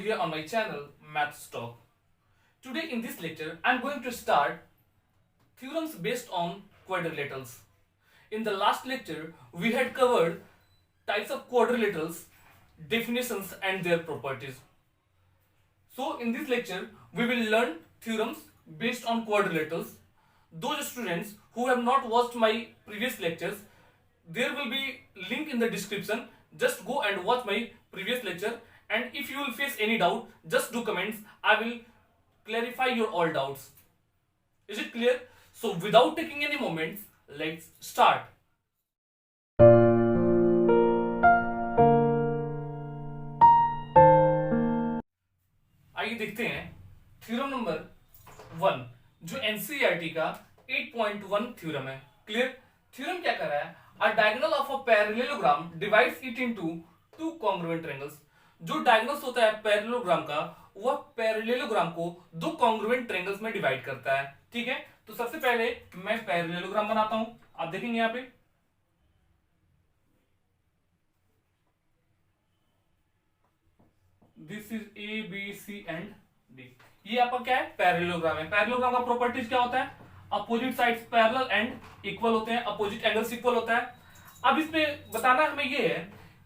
here on my channel Maths Talk. Today in this lecture I am going to start theorems based on quadrilaterals. In the last lecture we had covered types of quadrilaterals, definitions and their properties. So in this lecture we will learn theorems based on quadrilaterals. Those students who have not watched my previous lectures, there will be link in the description. Just go and watch my previous lecture, and if you will face any doubt, just do comments. I will clarify your all doubts. Is it clear? So without taking any moments, let's start. आइए देखते हैं theorem number 1 जो NCERT का 8.1 theorem है. Clear? Theorem क्या कर रहा है? A diagonal of a parallelogram divides it into two congruent triangles. जो डायगोनल्स होता है पैरेललोग्राम का, वह पैरेललोग्राम को दो कॉन्ग्रुएंट ट्रायंगल्स में डिवाइड करता है. ठीक है, तो सबसे पहले मैं पैरेललोग्राम बनाता हूं. आप देखेंगे यहां पे this is A B C and D. ये आपका क्या है? पैरेललोग्राम है. पैरेललोग्राम का प्रॉपर्टीज क्या होता है? Opposite sides parallel and equal होते हैं, अपोजिट एंगल्स इक्वल होता है. अब इसमें बताना हमें ये है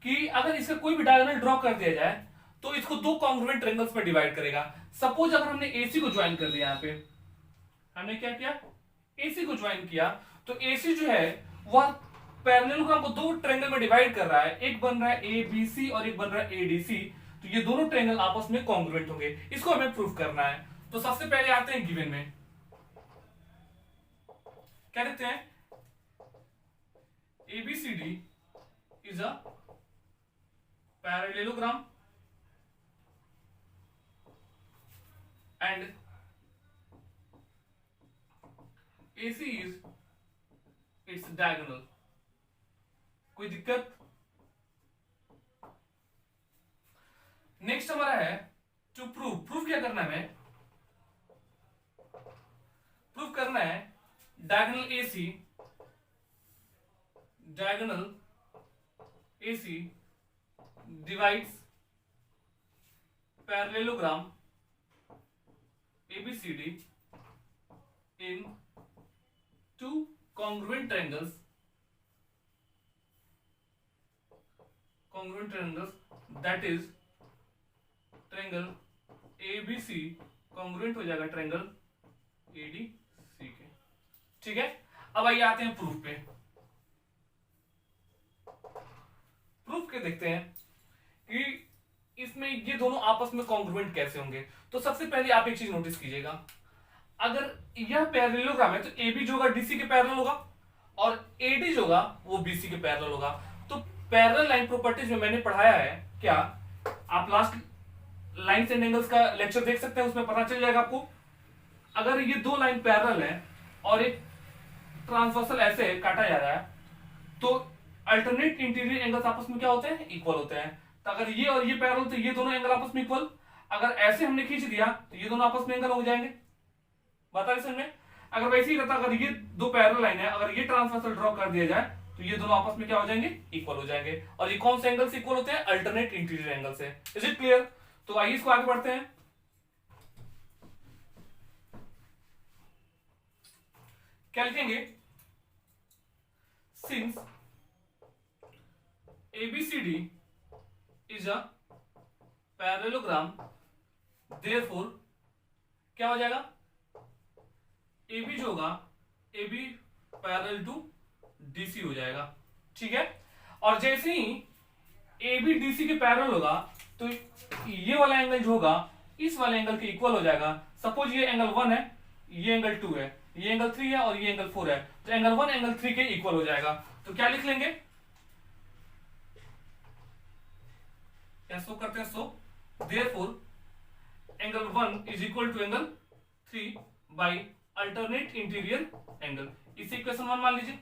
कि अगर इसका कोई भी डायगोनल ड्रॉ कर दिया जाए तो इसको दो कॉन्ग्रुएंट ट्रायंगल्स में डिवाइड करेगा. सपोज अगर हमने एसी को ज्वाइन कर दिया, यहां पे हमने क्या किया? एसी को ज्वाइन किया, तो एसी जो है वह पैरेललोग्राम को दो ट्रायंगल में डिवाइड कर रहा है. एक बन रहा है एबीसी और एक बन रहा है एडीसी. तो ये दोनों ट्रायंगल आपस में कॉन्ग्रुएंट होंगे. इसको हमें प्रूफ करना है. तो सबसे पहले आते हैं गिवन में. क्या देखते हैं? ABCD is a parallelogram and AC is its diagonal. कोई दिक्कत? नेक्स्ट हमारा है टू प्रूफ क्या करना है? प्रूफ करना है diagonal AC divides parallelogram ABCD in two congruent triangles that is triangle ABC congruent हो जाएगा ट्रायंगल ADC के. ठीक है, अब आइए आते हैं प्रूफ पे. प्रूफ के देखते हैं कि इसमें ये दोनों आपस में कॉन्ग्रुएंट कैसे होंगे. तो सबसे पहले आप एक चीज नोटिस कीजिएगा, अगर यह पैरेललोग्राम है तो AB जो होगा DC के पैरेलल होगा और AD जो होगा वो BC के पैरेलल होगा. तो पैरेलल लाइन प्रॉपर्टीज में मैंने पढ़ाया है. क्या आप लास्ट लाइन्स एंड एंगल्स का लेक्चर देख सकते हैं, उसमें पता चल जाएगा आपको. अगर ये दो लाइन पैरेलल है और एक ट्रांसवर्सल ऐसे काटा जा रहा है तो अल्टरनेट इंटीरियर एंगल्स आपस में क्या होते हैं? इक्वल होते हैं. तो अगर ये और ये पैरेलल तो ये दोनों एंगल आपस में इक्वल. अगर ऐसे हमने खींच दिया तो ये दोनों आपस में एंगल हो जाएंगे. बता रहे में अगर वैसे ही रहता, अगर ये दो पैरेलल लाइन है, अगर ये ट्रांसवर्सल ड्रॉ कर दिया जाए तो ये दोनों आपस में क्या हो जाएंगे? इक्वल हो जाएंगे. और ये कौन से एंगल से इक्वल होते हैं? अल्टरनेट इंटीरियर एंगल से. Is it clear? तो आइए इसको आगे बढ़ते हैं. क्या लिखेंगे? Since ABCD is a parallelogram, therefore क्या हो जाएगा? AB जो होगा AB पैरेलल टू DC हो जाएगा. ठीक है, और जैसे ही AB DC के पैरेलल होगा तो ये वाला एंगल जो होगा इस वाले एंगल के इक्वल हो जाएगा. सपोज ये एंगल 1 है, ये एंगल 2 है, ये एंगल 3 है और ये एंगल 4 है. तो एंगल 1 एंगल 3 के इक्वल हो जाएगा. तो क्या लिख लेंगे? करते हैं so therefore angle 1 is equal to angle 3 by alternate interior angle. इसे इक्वेशन 1 मान लीजिए.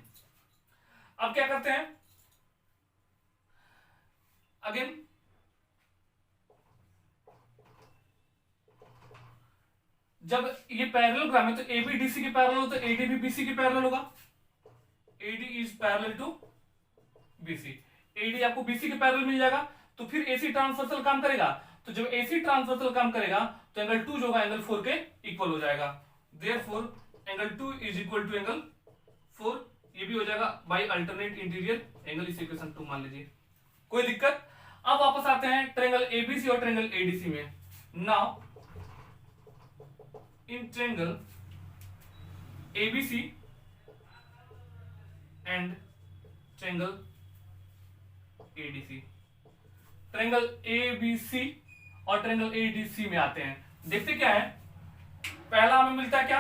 अब क्या करते हैं? अगेन जब ये पैरेललोग्राम है तो AB DC के पैरेलल हो तो AD भी BC के पैरेलल होगा. AD is parallel to BC. AD आपको BC के पैरेलल मिल जाएगा तो फिर AC ट्रांसवर्सल काम करेगा. तो जब AC ट्रांसवर्सल काम करेगा तो एंगल 2 जो होगा एंगल 4 के इक्वल हो जाएगा। Therefore angle 2 is equal to angle 4, ये भी हो जाएगा बाय अल्टरनेट इंटीरियर एंगल, इस इक्वेशन 2 मान लीजिए। कोई दिक्कत? अब वापस आते हैं ट्रायंगल ABC और ट्रायंगल ADC में। Now in triangle ABC and triangle ADC, triangle ABC और ट्रायंगल ADC में आते हैं। देखते क्या है, पहला हमें मिलता है क्या,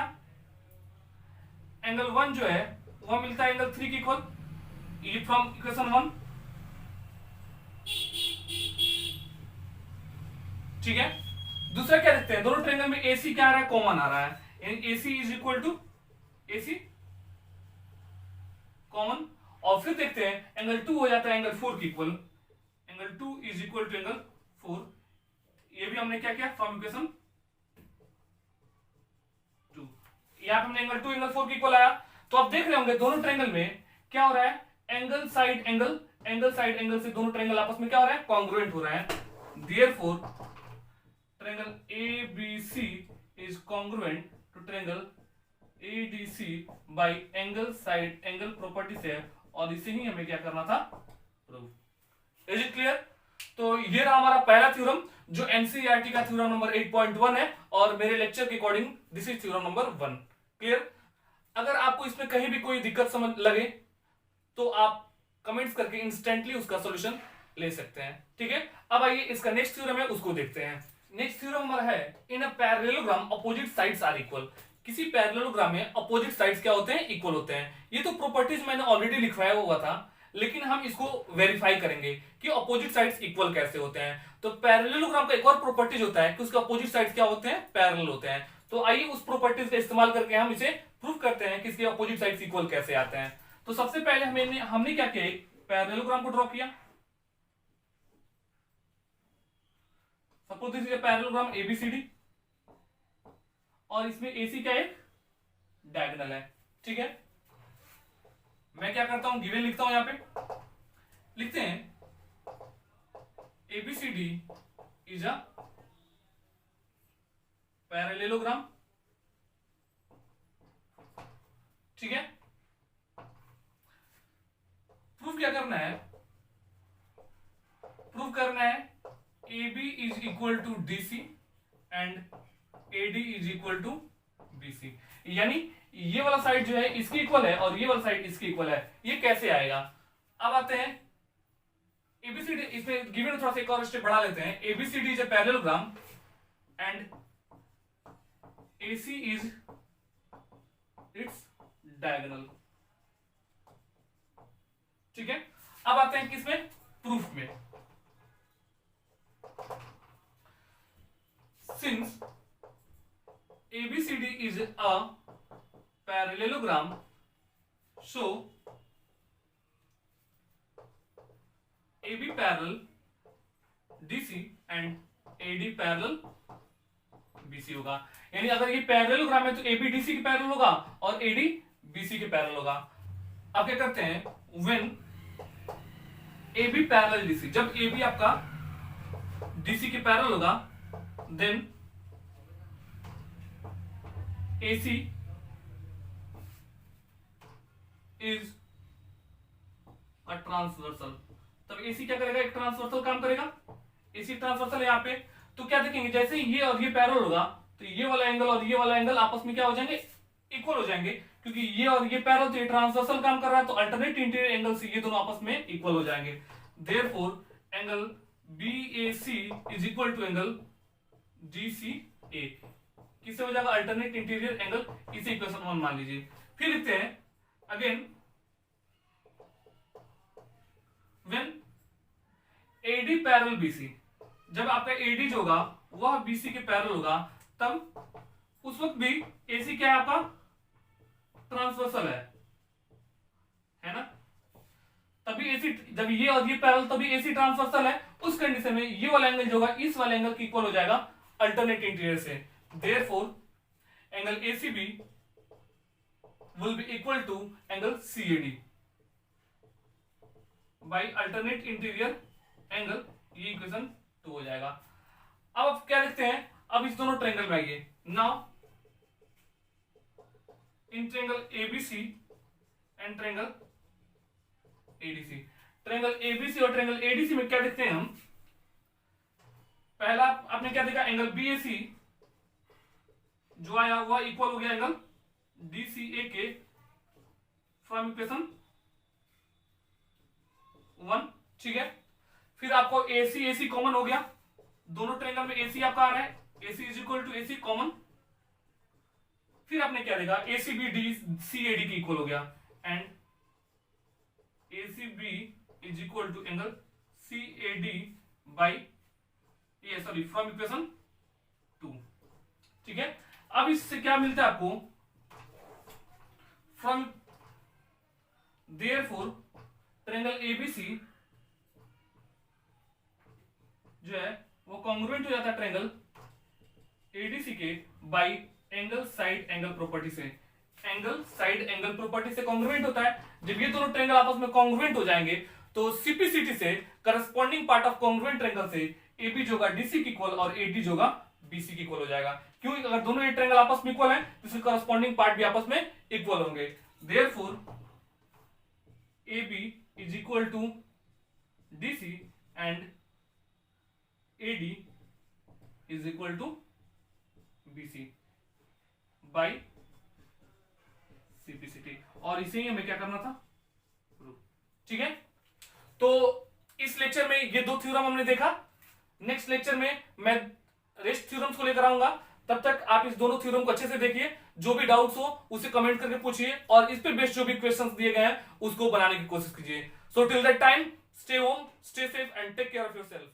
एंगल 1 जो है वह मिलता है एंगल 3 के इक्वल, ये फ्रॉम इक्वेशन 1, ठीक है। दूसरा क्या देखते हैं, दोनों ट्रायंगल में AC क्या आ रहा है, कॉमन आ रहा है, यानी AC is equal to AC common. और फिर देखते हैं एंगल 2 हो जाता है एंगल 4 के equal, angle 2 is equal to angle 4, ये भी हमने क्या किया फ्रॉम इक्वेशन 2, यहां पे हमने एंगल 2 एंगल 4 के इक्वल आया। तो आप देख रहे होंगे दोनों ट्रायंगल में क्या हो रहा है, angle side angle, angle side angle से दोनों ट्रायंगल आपस में क्या हो रहा है, कॉन्ग्रुएंट हो रहा है। Therefore triangle ABC is congruent to triangle ADC by angle side angle property से, और इसे ही हमें क्या करना था, प्रूव। Is it clear? तो ये रहा हमारा पहला थ्योरम जो एनसीईआरटी का थ्योरम नंबर 8.1 है, और मेरे लेक्चर के according this is theorem number 1। Clear? अगर आपको इसमें कहीं भी कोई दिक्कत समझ लगे तो आप कमेंट्स करके इंस्टेंटली उसका सॉल्यूशन ले सकते हैं, ठीक है। अब आइए इसका नेक्स्ट थ्योरम है उसको देखते हैं। नेक्स्ट थ्योरम हमारा है, in a parallelogram opposite sides are equal. किसी पैरेललोग्राम में अपोजिट साइड्स क्या होते हैं, इक्वल होते हैं। ये तो प्रॉपर्टीज मैंने ऑलरेडी लिखवाया हुआ था, लेकिन हम इसको वेरीफाई करेंगे कि अपोजिट साइड्स इक्वल कैसे होते हैं। तो पैरेललोग्राम का एक और प्रॉपर्टीज होता है कि उसके अपोजिट साइड्स क्या होते हैं, पैरेलल होते हैं। तो आइए उस प्रॉपर्टीज का इस्तेमाल करके हम इसे प्रूव करते हैं कि इसके अपोजिट साइड्स इक्वल कैसे आते हैं। तो सबसे पहले हमने क्या किया, एक पैरेललोग्राम को ड्रॉ किया। Suppose this is a parallelogram ABCD, और इसमें AC क्या एक डायगोनल है, ठीक है। मैं क्या करता हूं, गिवन लिखता हूं, यहां पे लिखते हैं ABCD इज अ पैरेललोग्राम, ठीक है। प्रूफ क्या करना है, प्रूफ करना है AB is equal to DC and AD is equal to BC, यानी ये वाला साइड जो है इसकी इक्वल है और ये वाला साइड इसकी इक्वल है। ये कैसे आएगा, अब आते हैं ABCD, इसमें गिवन थोड़ा सा एक और स्टेप बढ़ा लेते हैं। ABCD is a parallelogram and AC is its diagonal, ठीक है। अब आते हैं किसमें, प्रूफ में। Since ABCD is a parallelogram, so AB parallel DC and AD parallel BC होगा। यानी अगर ये पैरेललोग्राम है तो AB DC के पैरेलल होगा और AD BC के पैरेलल होगा। अब क्या करते हैं, when AB parallel DC, जब AB आपका DC के पैरेलल होगा, then AC is a transversal, तब AC क्या करेगा, एक ट्रांसवर्सल काम करेगा। AC ट्रांसवर्सल है यहाँ पे, तो क्या देखेंगे, जैसे ये और ये पैरेलल होगा तो ये वाला एंगल और ये वाला एंगल आपस में क्या हो जाएंगे, इक्वल हो जाएंगे, क्योंकि ये और ये पैरेलल, तो ये ट्रांसवर्सल काम कर रहा है, तो अल्टरनेट इंटीरियर एंगल से ये दोनों आपस में इक्वल हो जाएंगे। Therefore angle BAC is equal to angle GCA, किससे हो जाएगा, अल्टरनेट इंटीरियर एंगल, इसे इक्वेशन 1 मान लीजिए। फिर लिखते हैं again, when AD parallel BC, जब आपका AD जो होगा वह BC के पैरेलल होगा, तब उस वक्त भी AC क्या है, आपका ट्रांसवर्सल है ना। तभी AC, जब ये और ये पैरेलल तभी AC ट्रांसवर्सल है। उस कंडीशन में ये वाला एंगल जो होगा इस वाले एंगल की इक्वल हो जाएगा अल्टरनेट इंटीरियर से। Therefore angle ACB will be equal to angle CAD by alternate interior angle, ये इक्वेशन 2 हो जाएगा। अब क्या देखते हैं, अब इस दोनों ट्रायंगल में आइए। Now in triangle ABC and triangle ADC, triangle ABC और ट्रायंगल एडीसी में क्या देखते हैं हम, पहला आपने क्या देखा, एंगल बीएसी जो आया हुआ इक्वल हो गया एंगल डीसीए के फ्रॉम इक्वेशन 1, ठीक है। फिर आपको एसी एसी कॉमन हो गया, दोनों ट्रायंगल में एसी आपका आ रहा है, AC is equal to AC common. फिर आपने क्या देखा, AC B D C A D की इक्वल हो गया, and AC B is equal to angle C A D by ये सॉरी फ्रॉम इक्वेशन 2, ठीक है। अब इससे क्या मिलता है आपको, फ्रॉम देयरफॉर ट्रायंगल एबीसी जो है वो कॉन्ग्रुएंट हो जाता है ट्रायंगल एडीसी के by angle side angle property से, एंगल साइड एंगल प्रॉपर्टी से कॉन्ग्रुएंट होता है। जब ये दोनों ट्रायंगल आपस में कॉन्ग्रुएंट हो जाएंगे तो सीपीसीटी से corresponding part of congruent triangle से एबी जो होगा डीसी की इक्वल और एडी जो होगा बीसी की इक्वल हो जाएगा। क्यों, अगर दोनों ये ट्रायंगल आपस में इक्वल है तो इसके करस्पॉन्डिंग पार्ट भी आपस में इक्वल होंगे। Therefore AB is equal to DC and AD is equal to BC by CPCT, और इसे ही हमें क्या करना था, ठीक है। तो इस लेक्चर में ये दो थ्योरम हमने देखा, नेक्स्ट लेक्चर में मैं रेस्ट थ्योरम्स को लेकर आऊंगा। तब तक आप इस दोनों थ्योरम को अच्छे से देखिए, जो भी डाउट्स हो उसे कमेंट करके पूछिए और इस पे बेस्ड जो भी क्वेश्चंस दिए गए हैं उसको बनाने की कोशिश कीजिए। So till that time stay home, stay safe and take care of yourself.